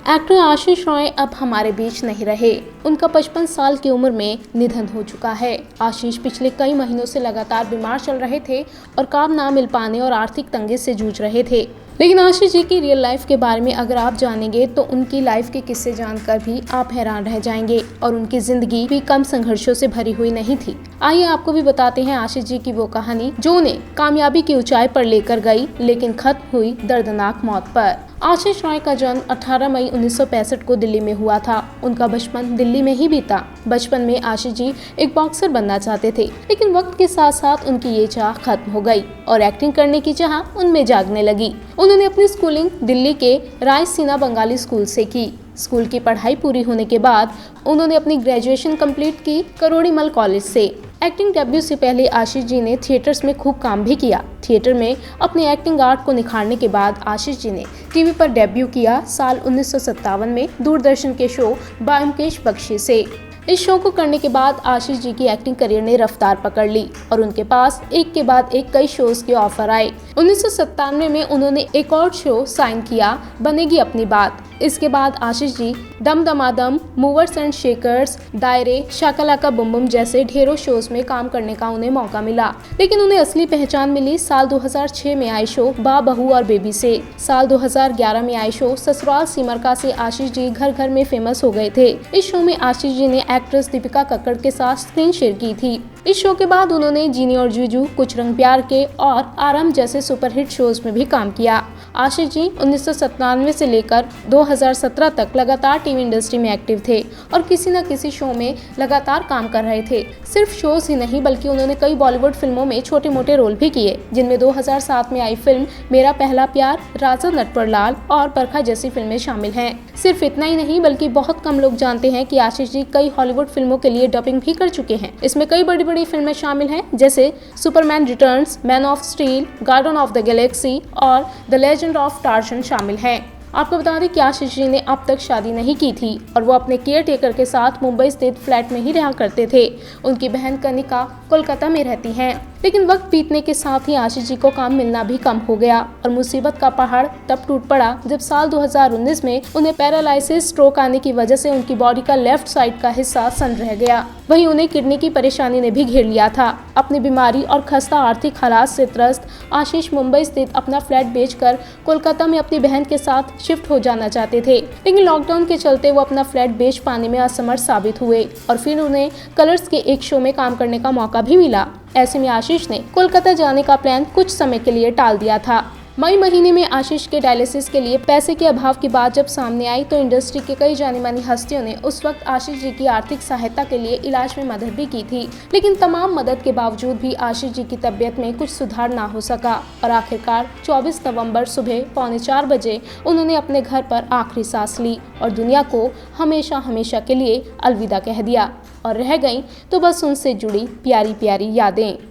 Actor आशीष रॉय अब हमारे बीच नहीं रहे। उनका 55 साल की उम्र में निधन हो चुका है। आशीष पिछले कई महीनों से लगातार बीमार चल रहे थे और काम ना मिल पाने और आर्थिक तंगी से जूझ रहे थे। लेकिन आशीष जी की रियल लाइफ के बारे में अगर आप जानेंगे तो उनकी लाइफ के किस्से जानकर भी आप हैरान रह जाएंगे और उनकी जिंदगी भी कम संघर्षों से भरी हुई नहीं थी। आइए आपको भी बताते हैं आशीष जी की वो कहानी जो उन्हें कामयाबी की ऊंचाई पर लेकर गई, लेकिन खत्म हुई दर्दनाक मौत पर। आशीष रॉय का जन्म 18 मई 1965 को दिल्ली में हुआ था। उनका बचपन दिल्ली में ही बीता। बचपन में आशीष जी एक बॉक्सर बनना चाहते थे, लेकिन वक्त के साथ साथ उनकी ये चाह खत्म हो गई और एक्टिंग करने की चाह उनमें जागने लगी। उन्होंने अपनी स्कूलिंग दिल्ली के रायसीना बंगाली स्कूल से की। स्कूल की पढ़ाई पूरी होने के बाद उन्होंने अपनी ग्रेजुएशन कंप्लीट की करोड़ीमल कॉलेज से। एक्टिंग डेब्यू से पहले आशीष जी ने थिएटर्स में खूब काम भी किया। थिएटर में अपने एक्टिंग आर्ट को निखारने के बाद आशीष जी ने टीवी पर डेब्यू किया साल 1957 में दूरदर्शन के शो ब्योमकेश बख्शी से। इस शो को करने के बाद आशीष जी की एक्टिंग करियर ने रफ्तार पकड़ ली और उनके पास एक के बाद एक कई शोज के ऑफर आए। 1997 में उन्होंने एक और शो साइन किया, बनेगी अपनी बात। इसके बाद आशीष जी दम दमादम, मूवर्स एंड शेकर्स, दायरे, शाकालाका बूम बूम जैसे ढेरों शोज में काम करने का उन्हें मौका मिला। लेकिन उन्हें असली पहचान मिली साल 2006 में आए शो बा बहू और बेबी से। साल 2011 में आए शो ससुराल सिमर का से आशीष जी घर घर में फेमस हो गए थे। इस शो में आशीष जी ने एक्ट्रेस दीपिका कक्कड़ के साथ स्क्रीन शेयर की थी। इस शो के बाद उन्होंने जीनी और जीजू, कुछ रंग प्यार के और आराम जैसे सुपरहिट शोज में भी काम किया। आशीष जी 1997 से लेकर 2017 तक लगातार टीवी इंडस्ट्री में एक्टिव थे और किसी न किसी शो में लगातार काम कर रहे थे। सिर्फ शोज ही नहीं बल्कि उन्होंने कई बॉलीवुड फिल्मों में छोटे मोटे रोल भी किए, जिनमें 2007 में आई फिल्म मेरा पहला प्यार, राजा नटवरलाल और बरखा जैसी फिल्में शामिल हैं। सिर्फ इतना ही नहीं बल्कि बहुत कम लोग जानते हैं कि आशीष जी कई हॉलीवुड फिल्मों के लिए डबिंग भी कर चुके हैं। इसमें कई बड़ी बड़ी फिल्में शामिल हैं जैसे Superman returns, man of steel, guardian of the Galaxy और द लेजेंड ऑफ टार्जन शामिल हैं। आपको बता दें कि आशीष जी ने अब तक शादी नहीं की थी और वो अपने केयर टेकर के साथ मुंबई स्थित फ्लैट में ही रहा करते थे। उनकी बहन कनिका कोलकाता में रहती हैं। लेकिन वक्त बीतने के साथ ही आशीष जी को काम मिलना भी कम हो गया और मुसीबत का पहाड़ तब टूट पड़ा जब साल 2019 में उन्हें पैरालाइसिस स्ट्रोक आने की वजह से उनकी बॉडी का लेफ्ट साइड का हिस्सा सन रह गया। वहीं उन्हें किडनी की परेशानी ने भी घेर लिया था। अपनी बीमारी और खस्ता आर्थिक हालात से त्रस्त आशीष मुंबई स्थित अपना फ्लैट बेचकर कोलकाता में अपनी बहन के साथ शिफ्ट हो जाना चाहते थे, लेकिन लॉकडाउन के चलते वो अपना फ्लैट बेच पाने में असमर्थ साबित हुए और फिर उन्हें कलर्स के एक शो में काम करने का मौका भी मिला। ऐसे में आशीष ने कोलकाता जाने का प्लान कुछ समय के लिए टाल दिया था। मई महीने में आशीष के डायलिसिस के लिए पैसे के अभाव की बात जब सामने आई तो इंडस्ट्री के कई जानी मानी हस्तियों ने उस वक्त आशीष जी की आर्थिक सहायता के लिए इलाज में मदद भी की थी। लेकिन तमाम मदद के बावजूद भी आशीष जी की तबीयत में कुछ सुधार ना हो सका और आखिरकार 24 नवंबर सुबह 3:45 बजे उन्होंने अपने घर पर आखिरी सांस ली और दुनिया को हमेशा हमेशा के लिए अलविदा कह दिया और रह गई तो बस उनसे जुड़ी प्यारी प्यारी यादें।